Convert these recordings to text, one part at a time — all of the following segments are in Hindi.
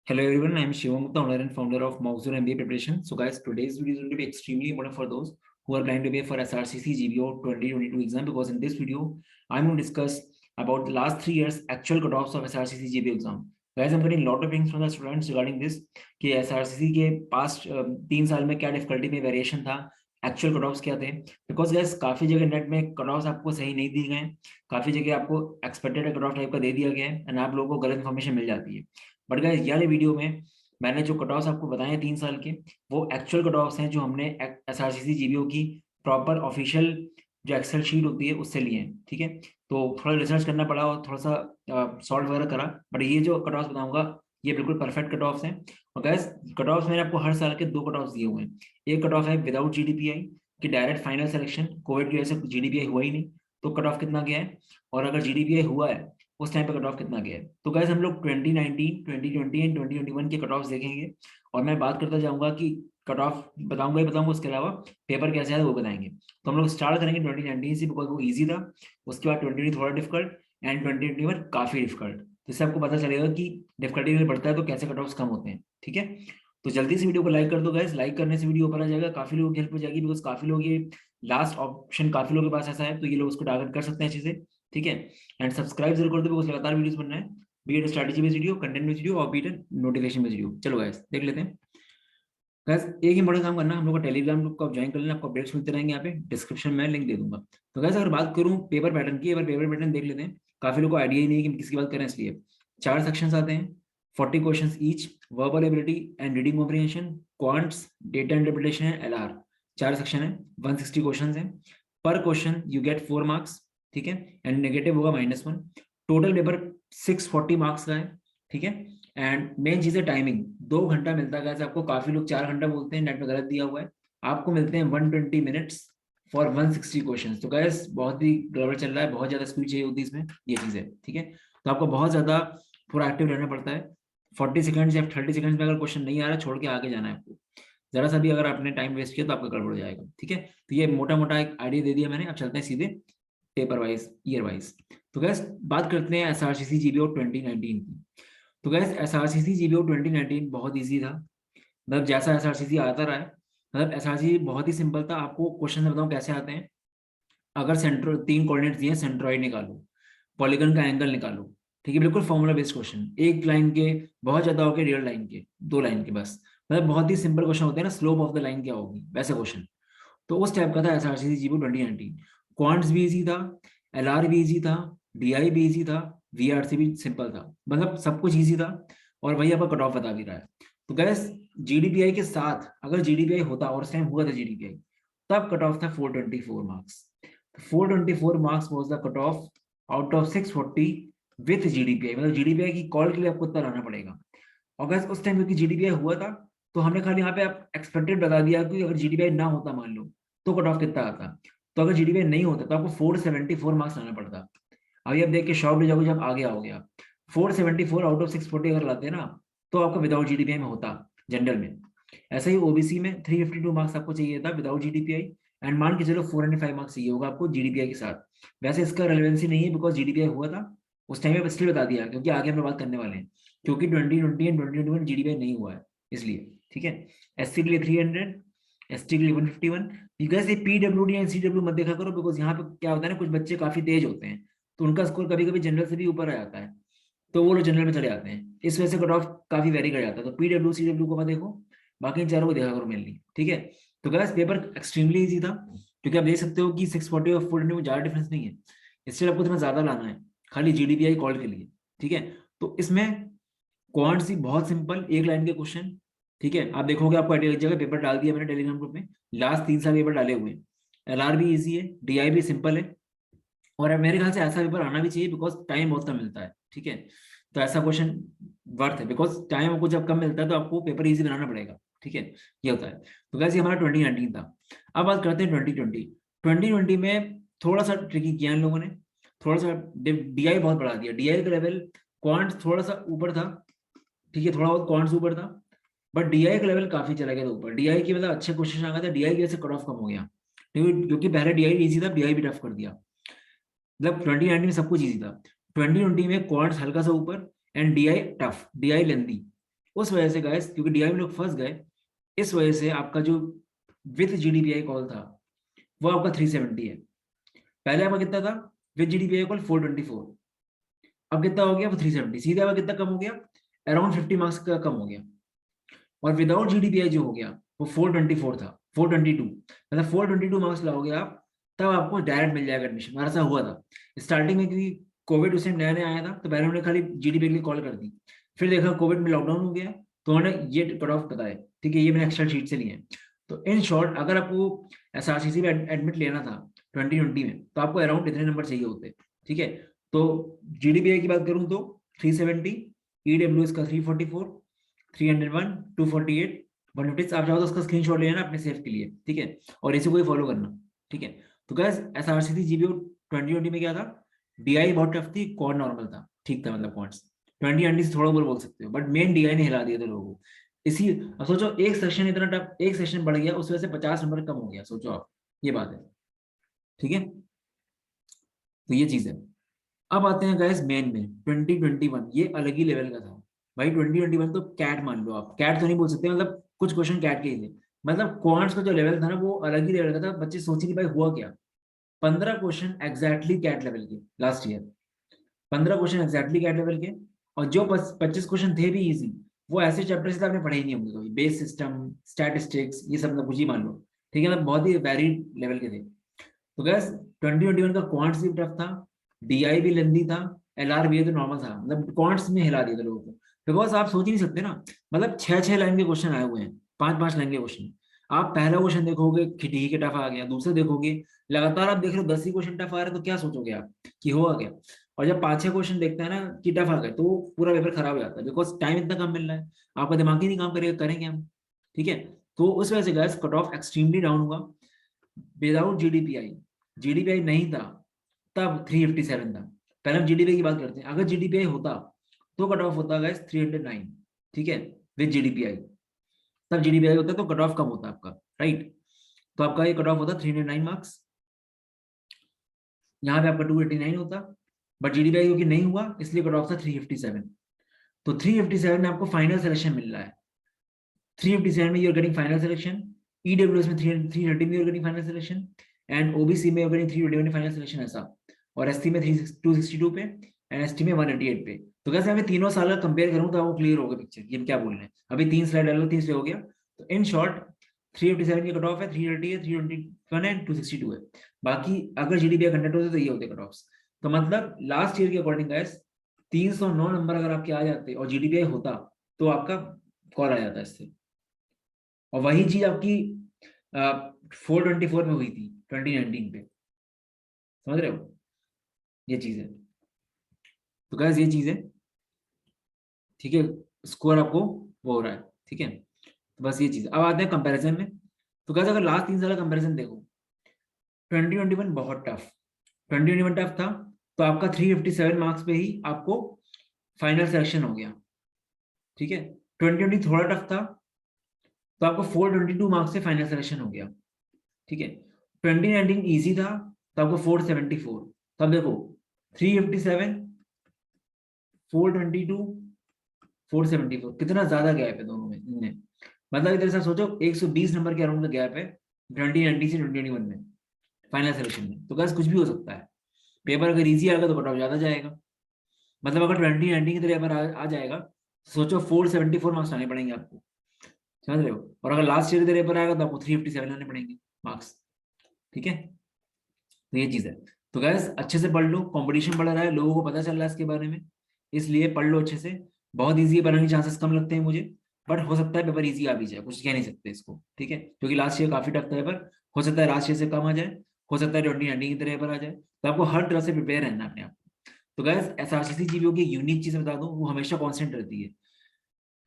Hello everyone, I am Shivam Gupta, owner and founder of Moxzone MBA Preparation. So guys, today's video is going to be extremely important for those who are planning to prepare for SRCC GBO 2022 exam, because in this video, I'm going to discuss about the last 3 years actual cutoffs of SRCC GBO exam. Guys, I'm getting a lot of things from the students regarding this कि SRCC के past 3 साल में क्या difficulty में variation था, एक्चुअल कट ऑफ्स क्या थे. बिकॉज गैस काफी जगह नेट में कट ऑफ्स आपको सही नहीं दिए गए, काफी जगह आपको एक्सपेक्टेड कट ऑफ टाइप का दे दिया गया है एंड आप लोगों को गलत इन्फॉर्मेशन मिल जाती है. बट गाइस ये वाले वीडियो में मैंने जो कट ऑफ्स आपको बताए हैं 3 साल के, वो एक्चुअल कट ऑफ्स हैं जो हमने एसआरसीसी जीबीओ की प्रॉपर ऑफिशियल जो एक्सेल शीट होती है उससे लिए हैं. ठीक है, तो थोड़ा रिसर्च करना पड़ा और थोड़ा सा सॉल्व वगैरह करा, बट ये जो कट ऑफ्स बताऊंगा ये बिल्कुल परफेक्ट कट ऑफ्स हैं. और गाइस कट ऑफ्स मैंने आपको हर साल के 2 कट ऑफ्स दिए हुए हैं. एक कट ऑफ है विदाउट जीडीपीआई कि डायरेक्ट फाइनल सिलेक्शन, कोविड की वजह से जीडीपीआई हुआ ही नहीं, तो कट ऑफ कितना गया है, और अगर जीडीपीआई हुआ है उस टाइम पे कट ऑफ कितना गया है. तो गाइस हम लोग 2019, 2020 एंड 2021 के कट ऑफ देखेंगे और मैं बात करता जाऊंगा कि कट ऑफ बताऊंगा ही बताऊंगा, उसके अलावा पेपर कैसे है वो बताएंगे. तो हम लोग स्टार्ट करेंगे 2019 से, बिकॉज वो इजी था. उसके बाद 2020 थोड़ा डिफिकल्ट एंड 2021 काफी डिफिकल्ट, जिससे आपको पता चलेगा कि डिफिकल्टी लेवल बढ़ता है तो कैसे कट ऑफ कम होते हैं. ठीक है, तो जल्दी से वीडियो को लाइक कर दो गाइस. लाइक करने से वीडियो ऊपर आ जाएगा, काफी लोगों की हेल्प हो जाएगी, बिकॉज काफी लोग ये लास्ट ऑप्शन काफी लोगों के पास ऐसा है, तो ये लोग उसको टारगेट कर सकते हैं अच्छे से. ठीक है, एंड सब्सक्राइब जरूर कर दो, बिकॉज लगातार वीडियोस बन रहे हैं, beat strategy based video, content based video और बीट नोटिफिकेशन बेस्ड वीडियो. चलो गाइस देख लेते हैं. गाइस एक इंपॉर्टेंट काम करना, हम लोग का टेलीग्राम ग्रुप को आप ज्वाइन कर लेना, आपको अपडेट्स मिलते रहेंगे. यहाँ पे डिस्क्रिप्शन में लिंक दे दूंगा. तो गाइस अगर बात करूँ पेपर पैटर्न की, अगर पेपर पैटर्न देख लेते हैं, काफी लोगों को आइडिया ही नहीं है कि किसकी बात करें, इसलिए 4 सेक्शंस आते हैं, 40 questions each, verbal ability and reading comprehension, quants, data interpretation है, एलआर. 4 सेक्शन है, 160 क्वेश्चंस हैं. पर क्वेश्चन यू गेट 4 मार्क्स. ठीक है, एंड नेगेटिव होगा -1. टोटल पेपर 640 मार्क्स का है. ठीक है, एंड मेन चीज है टाइमिंग, 2 घंटा मिलता है गाइस आपको. काफी लोग 4 घंटा बोलते हैं, नेट में गलत दिया हुआ है. आपको मिलते हैं 120 मिनट्स फॉर 160 क्वेश्चन. तो गाइस बहुत ही गड़बड़ चल रहा है, बहुत ज्यादा स्पीड चाहिए होती है इसमें, ये चीज है. ठीक है, तो आपको बहुत ज्यादा पूरा एक्टिव रहना पड़ता है. 40 सेकंड्स या 30 सेकंड्स में अगर क्वेश्चन नहीं आ रहा, छोड़ के आगे जाना है आपको. जरा सा भी अगर आपने टाइम वेस्ट किया तो आपका गड़बड़ हो जाएगा. ठीक है, तो ये मोटा मोटा एक आइडिया दे दिया मैंने. अब चलते हैं सीधे पेपर वाइज, ईयर वाइज. तो गैस बात करते हैं एसआरसीसी जीबीओ 2019 की. तो गैस एसआरसीसी जीबीओ 2019 बहुत इजी था, मतलब जैसा एसआरसीसी आता रहा है. मतलब एसआरसीसी बहुत ही सिंपल था. आपको क्वेश्चन में बताऊं कैसे आते हैं. अगर सेंट्रो 3 कोऑर्डिनेट्स दिए, सेंट्रॉइड निकालो, पॉलीगन का एंगल निकालो. ठीक है, बिल्कुल फॉर्मूला बेस्ड क्वेश्चन, एक लाइन के, बहुत ज्यादा हो गए 1.5 लाइन के, 2 लाइन के बस. मतलब बहुत ही सिंपल क्वेश्चन होते हैं ना, स्लोप ऑफ द लाइन क्या होगी, वैसे क्वेश्चन. तो उस टाइप का था एसआरसीसी जीबीओ 2019. क्वांट्स भी इजी था, एलआर भी इजी था, डीआई भी इजी था, वीआरसी भी सिंपल था. मतलब सब कुछ इजी था, और वही आपका कट ऑफ बता भी रहा है. तो गैस जीडीपीआई के साथ अगर जीडीपीआई होता, और उस टाइम हुआ था जीडीपीआई, तब कट ऑफ था 424 marks. 424 marks was the cut off out of 640 with GDPI. मतलब जीडीपीआई की कॉल के लिए आपको इतना लाना पड़ेगा. और गैस उस टाइम क्योंकि जीडीपीआई हुआ था, तो हमने खाली यहाँ पे आप एक्सपेक्टेड बता दिया कि अगर जीडीपीआई ना होता मान लो, तो कट ऑफ कितना आता. तो अगर जीडीपीआई नहीं होता तो आपको 474 मार्क्स लाना पड़ता. अभी आप देख के शॉक हो जाओगे जब आगे आओगे आप. 474 आउट ऑफ 640 अगर लाते हैं ना, तो आपका विदाउट जीडीपीआई में होता जनरल में. ऐसा ही ओबीसी में 352 मार्क्स आपको चाहिए था विदाउट जीडीपीआई, एंड मान के चलो 405 मार्क्स चाहिए होगा आपको जीडीपीआई के साथ. वैसे इसका रेलेवेंसी नहीं है, बिकॉज जीडीपीआई हुआ था उस टाइम पे, इसलिए बता दिया क्योंकि आगे हम लोग बात करने वाले हैं, क्योंकि 2020 एंड 2021 जीडीपीआई नहीं हुआ है इसलिए. ठीक है, एससी के लिए 300, एसटी के लिए 151. ये पीडब्ल्यूडी एंड सीडब्ल्यू मत देखा करो, बिकॉज यहाँ पे क्या होता है ना, कुछ बच्चे काफी तेज होते हैं, तो उनका स्कोर कभी कभी जनरल से भी ऊपर आ जाता है, तो वो लोग जनरल में चले जाते हैं. इस वजह से कट ऑफ काफी वेरी कर जाता है. तो पीडब्ल्यू सीडब्ल्यू को मत देखो, बाकी इन चारों को देखा करो मेनली. ठीक है, तो गाइस पेपर एक्सट्रीमली इजी था, क्योंकि आप देख सकते हो कि 640 और 420 में ज्यादा डिफरेंस नहीं है. इसलिए आपको तुम्हें ज्यादा लाना है खाली जीडीपीआई कॉल के लिए. ठीक है, तो इसमें क्वांट्स बहुत सिंपल, एक लाइन के क्वेश्चन. ठीक है, आप देखोगे आपको एक जगह पेपर डाल दिया मैंने टेलीग्राम ग्रुप में, लास्ट 3 साल पेपर डाले हुए हैं. एलआर भी इजी है, डीआई भी सिंपल है, और मेरे ख्याल से ऐसा पेपर आना भी चाहिए, बिकॉज टाइम बहुत कम मिलता है. ठीक है, तो ऐसा क्वेश्चन वर्थ है, बिकॉज टाइम आपको जब कम मिलता है तो आपको पेपर इजी बनाना पड़ेगा. ठीक है, ये होता है. तो वैसे हमारा 2019 था. अब बात करते हैं 2020. 2020 में थोड़ा सा ट्रिकी किया इन लोगों ने, थोड़ा सा डीआई बहुत बढ़ा दिया. डीआई का लेवल क्वांट थोड़ा सा ऊपर था. ठीक है, थोड़ा बहुत क्वांट्स ऊपर था, बट डीआई का लेवल काफी चला गया था ऊपर. डीआई की मतलब अच्छे क्वेश्चन आ गए थे, डीआई की वजह से कट ऑफ कम हो गया, क्योंकि पहले डीआई इजी था, डीआई भी टफ कर दिया. मतलब 2019 में सब कुछ इजी था. 2020 में क्वांट्स हल्का सा ऊपर एंड डीआई टफ, डीआई लेंदी. उस वजह से गाइस, क्योंकि डीआई में लोग फंस गए, इस वजह से आपका जो विथ जीडीपीआई कॉल था वो आपका 370 है। पहले आपका कितना था विथ जीडीपीआई कॉल? 424। अब कितना हो गया? वो 370। सीधे आपका कितना कम हो गया? अराउंड 50 मार्क्स का कम हो गया। और विदाउट जीडीपीआई जो हो गया वो 424 था, 422, मतलब 422 मार्क्स लाओगे आप, तब आपको डायरेक्ट मिल जाएगा एडमिशन। हमारा ऐसा हुआ था स्टार्टिंग में, क्योंकि कोविड उस टाइम नया नया आया था, तो पहले उन्होंने खाली जीडीपीआई के लिए कॉल कर दी। फिर देखा कोविड में लॉकडाउन हो गया, तो उन्होंने ये कट ऑफ बताया। ठीक है, ये मैंने एक्स्ट्रा शीट से लिए हैं। तो इन शॉर्ट, अगर आपको एसआरसीसी में एडमिट लेना था 2020 में, तो आपको अराउंड इतने नंबर चाहिए होते। ठीक है, तो जीडीपीआई की बात करूं तो 370, ईडब्ल्यूएस का 344, 301, 248, 150। आप चाहो तो उसका स्क्रीनशॉट लेना अपने सेफ के लिए। ठीक है, और इसी को ही फॉलो करना। ठीक है, तो गैस एसआरसीसी जीबीओ 2020 में क्या था? डीआई बहुत टफ थी, कॉर्ड नॉर्मल था, ठीक था, मतलब कॉर्ड्स 2020 से थोड़ा बहुत बोल सकते हो, बट मेन डीआई ने हिला दिया था लोगों को। इसी, अब सोचो एक सेक्शन इतना टफ, एक सेक्शन बढ़ गया, उस वजह से 50 नंबर कम हो गया। सोचो आप, ये बात है। ठीक है, तो ये चीज है। अब आते हैं गैस मेन में 2021, ये अलग ही लेवल का था भाई। 2021 तो कैट मान लो आप, कैट तो नहीं बोल सकते, मतलब कुछ क्वेश्चन कैट के ही थे। मतलब क्वांट्स का जो लेवल था ना, वो अलग ही लेवल का था। बच्चे सोचे कि भाई हुआ क्या। 15 क्वेश्चन एग्जैक्टली कैट लेवल के last year, 15 question exactly CAT level के। और जो 25 क्वेश्चन थे भी इजी, वो ऐसे चैप्टर से आपने पढ़े ही नहीं होंगे कभी। बेस सिस्टम, स्टैटिस्टिक्स, ये सब मतलब कुछ ही मान लो। ठीक है ना, बहुत ही वेरिड लेवल के थे। तो गैस 2021 का क्वांट्स भी टफ था, डीआई भी लेंदी था, एलआर भी तो नॉर्मल था। मतलब क्वांट्स में हिला दिया था लोगों को, बिकॉज आप सोच ही नहीं सकते ना। मतलब 6-6 लाइन के क्वेश्चन आए हुए हैं, 5-5 लाइन के क्वेश्चन। आप पहला क्वेश्चन देखोगे ठीक है टफ आ गया, दूसरे देखोगे लगातार आप देख रहे हो 10 ही क्वेश्चन टफ आ रहे हैं, तो क्या सोचोगे आप कि हुआ क्या। और जब 5-6 क्वेश्चन देखते हैं ना कि टफ आ गए, तो पूरा पेपर खराब हो जाता है, बिकॉज टाइम इतना कम मिल रहा है, आपका दिमाग ही नहीं काम करेगा, करेंगे हम। ठीक है, तो उस वजह से gas cut off extremely down हुआ। विदाउट जीडीपीआई, जीडीपीआई नहीं था तब 357 था। पहले हम जीडीपीआई की बात करते हैं। अगर जीडीपीआई होता तो कट ऑफ होता गाइस 309। ठीक है, विद जीडीपीआई, तब जीडीपीआई होता तो कट ऑफ कम होता आपका, राइट। तो आपका ये कट ऑफ होता 309 मार्क्स, यहाँ पे आपका 289 होता। बट जीडीपीआई क्योंकि नहीं हुआ, इसलिए कट ऑफ था 357। तो 357 में आपको फाइनल सिलेक्शन मिल रहा है। 357 में you're getting final selection, EWS में 330 में you're getting final selection, and OBC में यूर गेटिंग 321 फाइनल सिलेक्शन, ऐसा। और एसटी में 262 पे, एंड एसटी में 188 पे। तो कैसे मैं तीनों साल का कंपेयर करूं तो वो क्लियर होगा पिक्चर कि हम क्या बोल रहे हैं। अभी 3 स्लाइड डालो, 3 हो गया। तो इन शॉर्ट 357 की कट ऑफ है, 330 है, 321 है, 262 है। बाकी अगर जीडीपी कंडक्ट होते तो ये होते कट ऑफ। तो मतलब लास्ट ईयर के अकॉर्डिंग गाइस 309 नंबर अगर आपके आ जाते और जीडीपी होता, तो आपका कॉल आ जाता इससे। और वही चीज आपकी 424 में हुई थी 2019 पे, समझ रहे हो, ये चीज है। तो गैस ये चीज है, ठीक है, स्कोर आपको वो हो रहा है। ठीक है, तो बस ये चीज। अब आते हैं कंपैरिजन में। तो गैस अगर लास्ट 3 साल का कंपैरिजन देखो, 2021 बहुत टफ, 2021 टफ था, तो आपका 357 मार्क्स पे ही आपको फाइनल सिलेक्शन हो गया। ठीक है, 2020 थोड़ा टफ था, तो आपको 422 मार्क्स से फाइनल सिलेक्शन हो गया। ठीक है, 2019 इजी था, तो आपको 474। तब देखो 357, 422, 474, कितना ज्यादा गैप है दोनों में इनमें। मतलब इधर से सोचो 120 नंबर के अराउंड का गैप है 2019 से 2021 में फाइनल सिलेक्शन में। तो गैस कुछ भी हो सकता है। पेपर अगर इजी आएगा तो कट ऑफ ज्यादा जाएगा। मतलब अगर 2019 की तरह पेपर आ जाएगा, तो सोचो 474 मार्क्स आने पड़ेंगे आपको, समझ रहे हो। और अगर लास्ट ईयर की तरह पेपर आएगा तो आपको 357 आने पड़ेंगे मार्क्स। ठीक है, तो ये चीज है। तो गैस अच्छे से पढ़ लो, कंपटीशन बढ़ रहा है, लोगों को पता चल रहा है इसके बारे में, इसलिए पढ़ लो अच्छे से। बहुत ईजी बनाने के चांसेस कम लगते हैं मुझे, बट हो सकता है पेपर ईजी आ भी जाए, कुछ कह नहीं सकते इसको। ठीक है, क्योंकि लास्ट ईयर काफी टफ था पेपर, हो सकता है लास्ट ईयर से कम आ जाए, हो सकता है 2019 की तरह पेपर आ जाए। तो आपको हर तरह से प्रिपेयर रहना है अपने आप को। तो गैस एसआरसीसी जीबीओ की यूनिक चीज बता दूं, वो हमेशा कॉन्स्टेंट रहती है।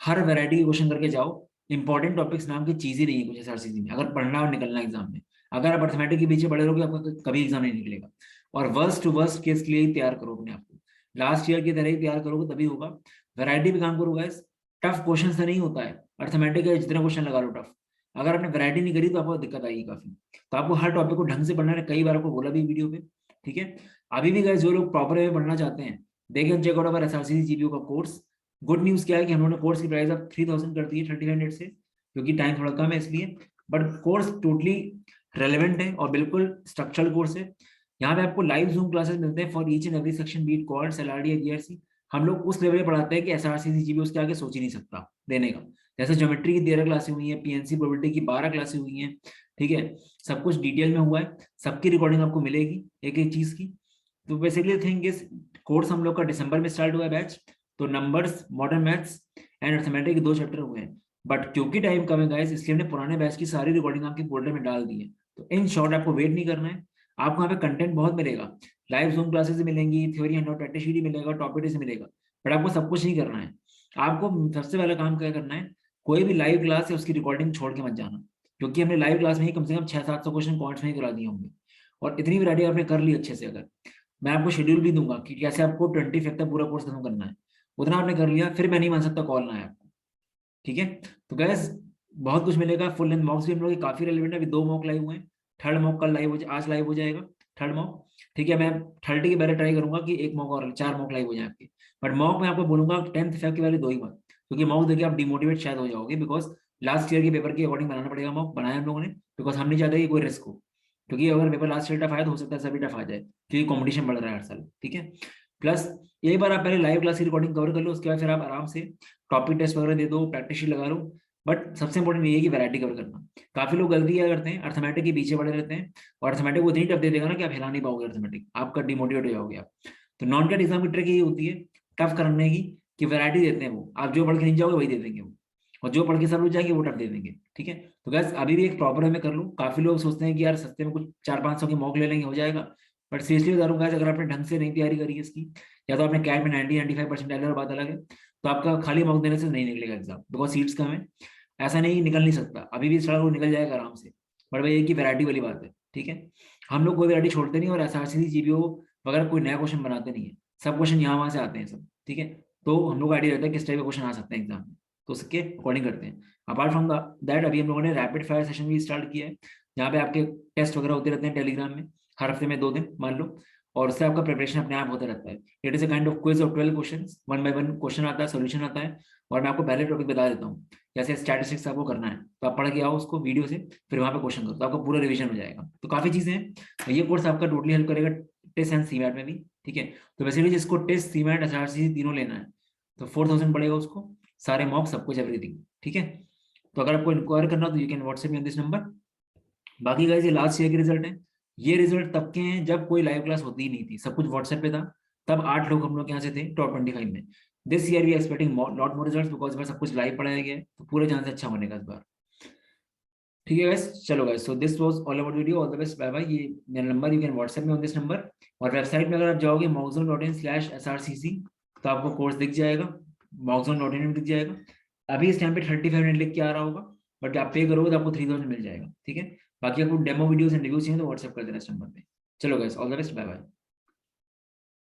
हर वैरायटी के क्वेश्चन करके जाओ, इंपॉर्टेंट टॉपिक्स नाम की चीज ही नहीं है कुछ एसआरसीसी में, अगर पढ़ना और निकलना एग्जाम में। अगर आप अर्थमेटिक के पीछे पड़े रहोगे, आपका कभी एग्जाम नहीं निकलेगा। और वर्स्ट टू वर्स्ट केस के लिए ही तैयार करो अपने आप को, लास्ट ईयर की तरह ही तैयार करोगे तभी होगा। वैरायटी भी काम करो गाइस, टफ क्वेश्चन से नहीं होता है। अर्थमेटिक का जितना क्वेश्चन लगा लो टफ, अगर आपने वैरायटी नहीं करी तो आपको दिक्कत आएगी काफी। तो आपको हर टॉपिक को ढंग से पढ़ना है, कई बार आपको बोला भी वीडियो पे। ठीक है, अभी भी गाइस जो लोग प्रॉपर वे में पढ़ना चाहते हैं, they can check out our SRCC GPO का कोर्स। गुड न्यूज क्या है कि हम लोगों ने कोर्स की प्राइस अब 3000 कर दी है 3500 से, क्योंकि टाइम थोड़ा कम है इसलिए। बट कोर्स टोटली रेलेवेंट है और बिल्कुल स्ट्रक्चरल कोर्स है। यहाँ पे आपको लाइव जूम क्लासेस मिलते हैं for each and every section, beat quads, LRD, GRC. हम लोग उस लेवल पे पढ़ाते हैं कि एसआरसीसी जीबी उसके आगे सोच ही नहीं सकता देने का। जैसे ज्योमेट्री की 13 क्लासेस हुई है, पीएनसी प्रोबेबिलिटी की 12 क्लासेस हुई हैं, ठीक है। सब कुछ डिटेल में हुआ है, सबकी रिकॉर्डिंग आपको मिलेगी एक एक चीज की। तो बेसिकली थिंक इस कोर्स हम लोग का दिसंबर में स्टार्ट हुआ है बैच। तो numbers, modern maths and arithmetic के 2 चैप्टर हुए हैं। बट क्योंकि टाइम कम है गाइस, इसलिए हमने पुराने बैच की सारी रिकॉर्डिंग आपके फोल्डर में डाल दी है। तो इन शॉर्ट आपको वेट नहीं करना है, आपको यहाँ पे कंटेंट बहुत मिलेगा। लाइव जूम क्लासेस मिलेंगी, थ्योरी एंड प्रैक्टिस शीट मिलेगा, टॉपिक से मिलेगा। बट आपको सब कुछ नहीं करना है। आपको सबसे पहला काम क्या करना है, कोई भी लाइव क्लास है उसकी रिकॉर्डिंग छोड़ के मत जाना, क्योंकि हमने लाइव क्लास में ही कम से कम 600-700 क्वेश्चन कॉन्ट्स में ही करा दिए होंगे। और इतनी वैरायटी आपने कर ली अच्छे से, अगर मैं आपको शेड्यूल भी दूंगा कि कैसे आपको 25 तक पूरा कोर्स खत्म करना है, उतना आपने कर लिया, फिर मैं नहीं मान सकता कॉल ना है आपको, ठीक है। तो गैस बहुत कुछ मिलेगा। फुल लेंथ मॉक्स भी हम लोग काफी रेलिवेंट है, अभी 2 मॉक लाइव हुए हैं। थर्ड मॉक कल लाइव आज लाइव हो जाएगा, थर्ड मॉक, ठीक है। मैं 30 के पहले ट्राई करूंगा कि एक मॉक और 4 मॉक लाइव हो जाए आपके। बट मॉक में आपको बोलूंगा 10th फेब के वाले 2 ही मत, क्योंकि मॉक देखिए आप डिमोटिवेट शायद हो जाओगे, बिकॉज लास्ट ईयर के पेपर के अकॉर्डिंग बनाना पड़ेगा। मॉक बनाया हम लोगों ने, बिकॉज हम नहीं चाहते कि कोई रिस्क हो, क्योंकि अगर पेपर लास्ट ईयर टफ आया तो हो सकता है सभी टफ आ जाए, क्योंकि कॉम्पिटिशन बढ़ रहा है हर साल, ठीक है। प्लस एक बार आप पहले लाइव क्लास की रिकॉर्डिंग कवर कर लो, उसके बाद फिर आप आराम से टॉपिक टेस्ट वगैरह दे दो, प्रैक्टिस शीट लगा लो। बट सबसे इंपॉर्टेंट ये है कि वैरायटी कवर करना। काफी लोग गलती क्या करते हैं, अर्थमेटिक के पीछे पड़े रहते हैं, और अर्थमेटिक वो इतनी टफ दे देगा ना कि आप हिला नहीं पाओगे, अर्थमेटिक आपका डिमोटिवेट हो जाओगे आप। तो नॉन कैट एग्जाम की ट्रिक ये होती है टफ करने की, कि वैरायटी देते हैं वो, आप जो पढ़ के नहीं जाओगे वही दे देंगे वो, और जो पढ़ के सब लोग जाएंगे वो टफ दे देंगे, ठीक है। तो गैस अभी भी एक प्रॉपर वे में कर लो। काफी लोग सोचते हैं कि यार सस्ते में कुछ 400-500 की मॉक ले लेंगे हो जाएगा, बट सीरियसली बता रहा हूँ guys, अगर आपने ढंग से नहीं तैयारी करी है इसकी, या तो आपने कैट में 90-95% डाले और बात अलग है, तो आपका खाली मॉक देने से नहीं निकलेगा एग्जाम, बिकॉज सीट्स कम है। ऐसा नहीं निकल नहीं सकता, अभी भी सारा वो निकल जाएगा आराम से। बट वही है कि वैरायटी वाली बात है, ठीक है। हम लोग कोई वैरायटी छोड़ते नहीं, और एसआरसीसी जीबीओ वगैरह कोई नया क्वेश्चन बनाते नहीं है, सब क्वेश्चन यहाँ वहां से आते हैं सब, ठीक है। तो हम लोग आइडिया रहता है किस टाइप के क्वेश्चन आ सकते हैं एग्जाम में, तो उसके अकॉर्डिंग करते हैं। अपार्ट फ्रॉम दैट अभी हम लोगों ने रैपिड फायर सेशन भी स्टार्ट किया है, जहाँ पे आपके टेस्ट वगैरह होते रहते हैं टेलीग्राम में, हर हफ्ते में 2 दिन मान लो, और उससे आपका प्रिपरेशन अपने आप होता रहता है। It is a kind of quiz of 12 question, 1 by 1 question आता है, सोल्यूशन आता है। और मैं आपको पहले टॉपिक बता देता हूँ, जैसे स्टैटिस्टिक्स आपको करना है तो आप पढ़ के आओ उसको वीडियो से, फिर वहां पे क्वेश्चन करो तो आपका पूरा रिवीजन हो जाएगा। तो काफी चीजें हैं, तो ये कोर्स आपका टोटली हेल्प करेगा टेस्ट एंड सीमैट में भी, ठीक है। तो बेसिकली जिसको टेस्ट, सीमैट, एसआरसी तीनों लेना है, तो 4000 पड़ेगा उसको, सारे मॉक सब कुछ एवरीथिंग, ठीक है। तो अगर आपको इंक्वायर करना हो तो you can WhatsApp me on this number. बाकी गाइस ये लास्ट ईयर के रिजल्ट है। ये रिजल्ट तब के हैं जब कोई लाइव क्लास होती ही नहीं थी, सब कुछ व्हाट्सएप पे था। तब 8 लोग हम लोग यहाँ से थे टॉप 25 में। This year we expecting lot more results, because इस बार सब कुछ लाइव पढ़ाया गया है, तो पूरे चांस अच्छा होने का इस बार, ठीक है गाइस। चलो guys, so this was all about video, all the best, bye bye. ये मेरा नंबर, यू कैन व्हाट्सएप में ऑन दिस नंबर। और वेबसाइट में अगर आप जाओगे moxon.in/srcc, तो आपको कोर्स दिख जाएगा, moxon.in में दिख जाएगा। अभी इस टाइम पे 35 मिनट लिख के आ रहा होगा, बट आप पे करोगे तो आपको 3000 मिल जाएगा, ठीक है। बाकी आपको डेमो वीडियोस एंड रिव्यूज चाहिए तो व्हाट्सएप कर देना इस नंबर पे। चलो guys, all the best, bye bye.